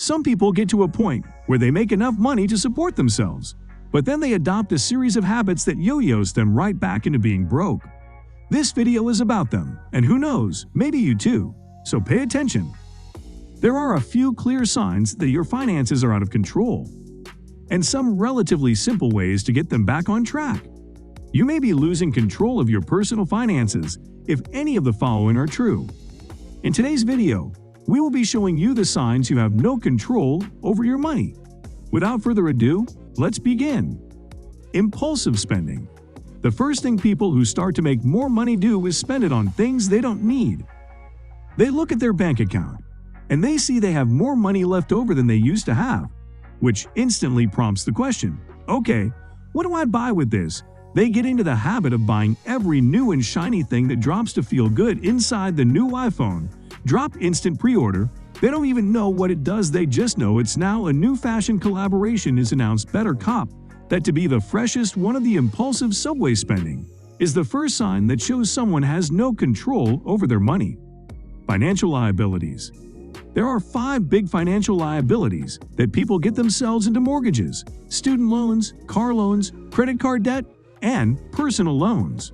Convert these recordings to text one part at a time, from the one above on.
Some people get to a point where they make enough money to support themselves, but then they adopt a series of habits that yo-yos them right back into being broke. This video is about them, and who knows, maybe you too, so pay attention. There are a few clear signs that your finances are out of control, and some relatively simple ways to get them back on track. You may be losing control of your personal finances if any of the following are true. In today's video, we will be showing you the signs you have no control over your money. Without further ado, let's begin. Impulsive spending. The first thing people who start to make more money do is spend it on things they don't need. They look at their bank account, and they see they have more money left over than they used to have, which instantly prompts the question, okay, what do I buy with this? They get into the habit of buying every new and shiny thing that drops to feel good inside the new iPhone. Drop instant pre-order. They don't even know what it does, they just know it's now a new fashion collaboration is announced. Better cop that to be the freshest. One of the impulsive subway spending is the first sign that shows someone has no control over their money. Financial liabilities. There are 5 big financial liabilities that people get themselves into: mortgages, student loans, car loans, credit card debt, and personal loans.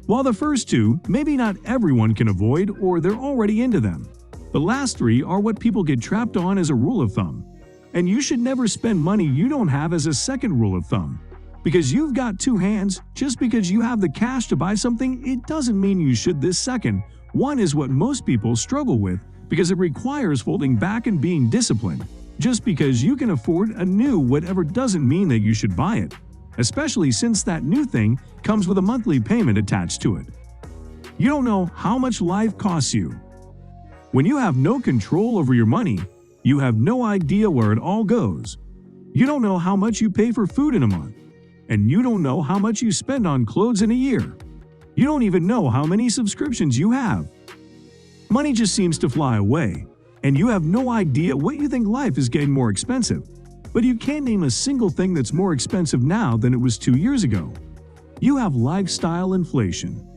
While the first 2, maybe not everyone can avoid or they're already into them, the last 3 are what people get trapped on as a rule of thumb. And you should never spend money you don't have as a second rule of thumb. Because you've got 2 hands, just because you have the cash to buy something, it doesn't mean you should. This second one is what most people struggle with because it requires holding back and being disciplined. Just because you can afford a new whatever doesn't mean that you should buy it, especially since that new thing comes with a monthly payment attached to it. You don't know how much life costs you. When you have no control over your money, you have no idea where it all goes. You don't know how much you pay for food in a month, and you don't know how much you spend on clothes in a year. You don't even know how many subscriptions you have. Money just seems to fly away, and you have no idea what you think. Life is getting more expensive, but you can't name a single thing that's more expensive now than it was 2 years ago. You have lifestyle inflation.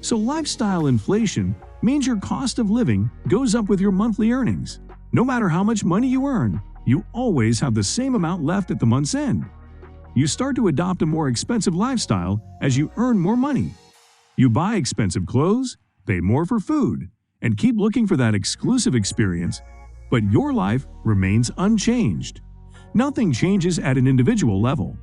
So lifestyle inflation means your cost of living goes up with your monthly earnings. No matter how much money you earn, you always have the same amount left at the month's end. You start to adopt a more expensive lifestyle as you earn more money. You buy expensive clothes, pay more for food, and keep looking for that exclusive experience, but your life remains unchanged. Nothing changes at an individual level.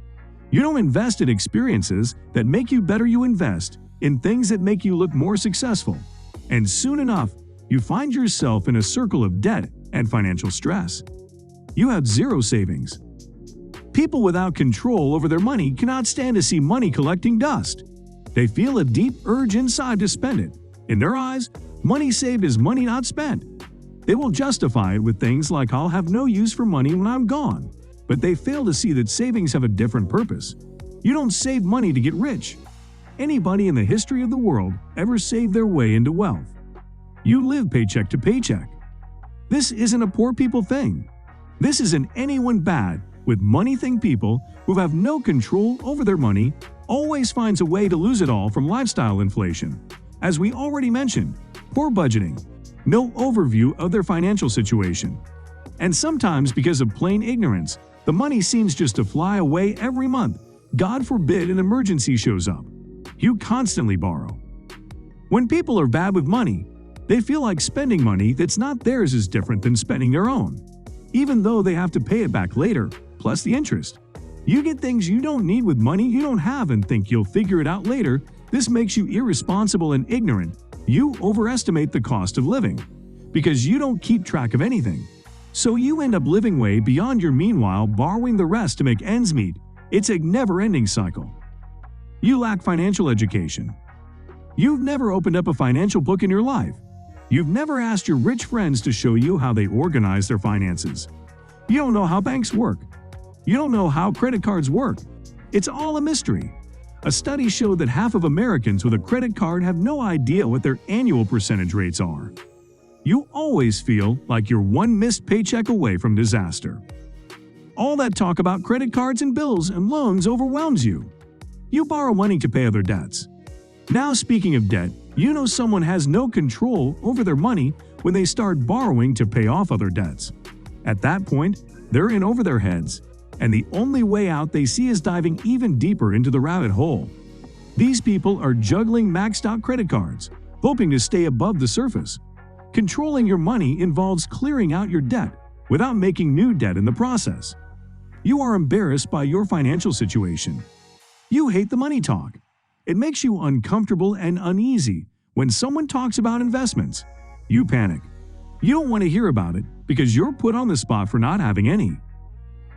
You don't invest in experiences that make you better, you invest in things that make you look more successful. And soon enough, you find yourself in a circle of debt and financial stress. You have zero savings. People without control over their money cannot stand to see money collecting dust. They feel a deep urge inside to spend it. In their eyes, money saved is money not spent. They will justify it with things like, I'll have no use for money when I'm gone. But they fail to see that savings have a different purpose. You don't save money to get rich. Anybody in the history of the world ever saved their way into wealth? You live paycheck to paycheck. This isn't a poor people thing. This is an anyone bad with money thing. People who have no control over their money always finds a way to lose it all from lifestyle inflation. As we already mentioned, poor budgeting, no overview of their financial situation. And sometimes because of plain ignorance, the money seems just to fly away every month. God forbid an emergency shows up. You constantly borrow. When people are bad with money, they feel like spending money that's not theirs is different than spending their own, even though they have to pay it back later, plus the interest. You get things you don't need with money you don't have and think you'll figure it out later. This makes you irresponsible and ignorant. You overestimate the cost of living because you don't keep track of anything. So you end up living way beyond your meanwhile borrowing the rest to make ends meet. It's a never-ending cycle. You lack financial education. You've never opened up a financial book in your life. You've never asked your rich friends to show you how they organize their finances. You don't know how banks work. You don't know how credit cards work. It's all a mystery. A study showed that half of Americans with a credit card have no idea what their annual percentage rates are. You always feel like you're one missed paycheck away from disaster. All that talk about credit cards and bills and loans overwhelms you. You borrow money to pay other debts. Now, speaking of debt, you know someone has no control over their money when they start borrowing to pay off other debts. At that point, they're in over their heads, and the only way out they see is diving even deeper into the rabbit hole. These people are juggling maxed-out credit cards, hoping to stay above the surface. Controlling your money involves clearing out your debt without making new debt in the process. You are embarrassed by your financial situation. You hate the money talk. It makes you uncomfortable and uneasy when someone talks about investments. You panic. You don't want to hear about it because you're put on the spot for not having any.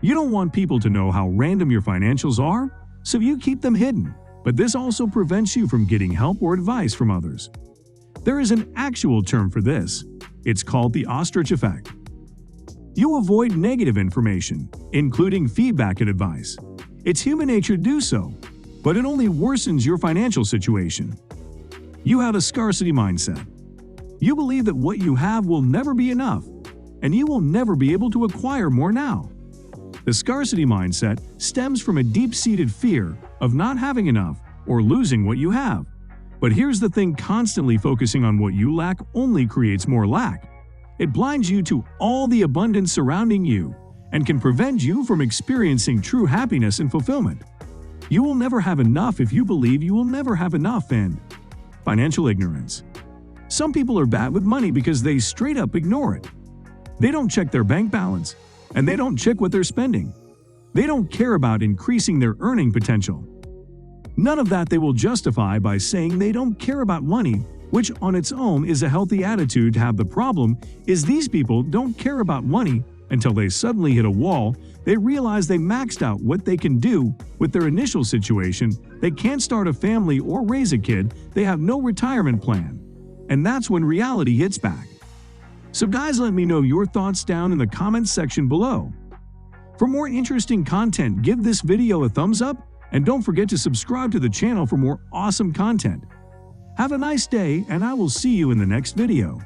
You don't want people to know how random your financials are, so you keep them hidden. But this also prevents you from getting help or advice from others. There is an actual term for this. It's called the ostrich effect. You avoid negative information, including feedback and advice. It's human nature to do so, but it only worsens your financial situation. You have a scarcity mindset. You believe that what you have will never be enough, and you will never be able to acquire more now. The scarcity mindset stems from a deep-seated fear of not having enough or losing what you have. But here's the thing: constantly focusing on what you lack only creates more lack. It blinds you to all the abundance surrounding you and can prevent you from experiencing true happiness and fulfillment. You will never have enough if you believe you will never have enough. And financial ignorance. Some people are bad with money because they straight up ignore it. They don't check their bank balance, and they don't check what they're spending. They don't care about increasing their earning potential. None of that they will justify by saying they don't care about money, which on its own is a healthy attitude to have. The problem is these people don't care about money until they suddenly hit a wall. They realize they maxed out what they can do with their initial situation. They can't start a family or raise a kid. They have no retirement plan. And that's when reality hits back. So guys, let me know your thoughts down in the comments section below. For more interesting content, give this video a thumbs up and don't forget to subscribe to the channel for more awesome content. Have a nice day, and I will see you in the next video.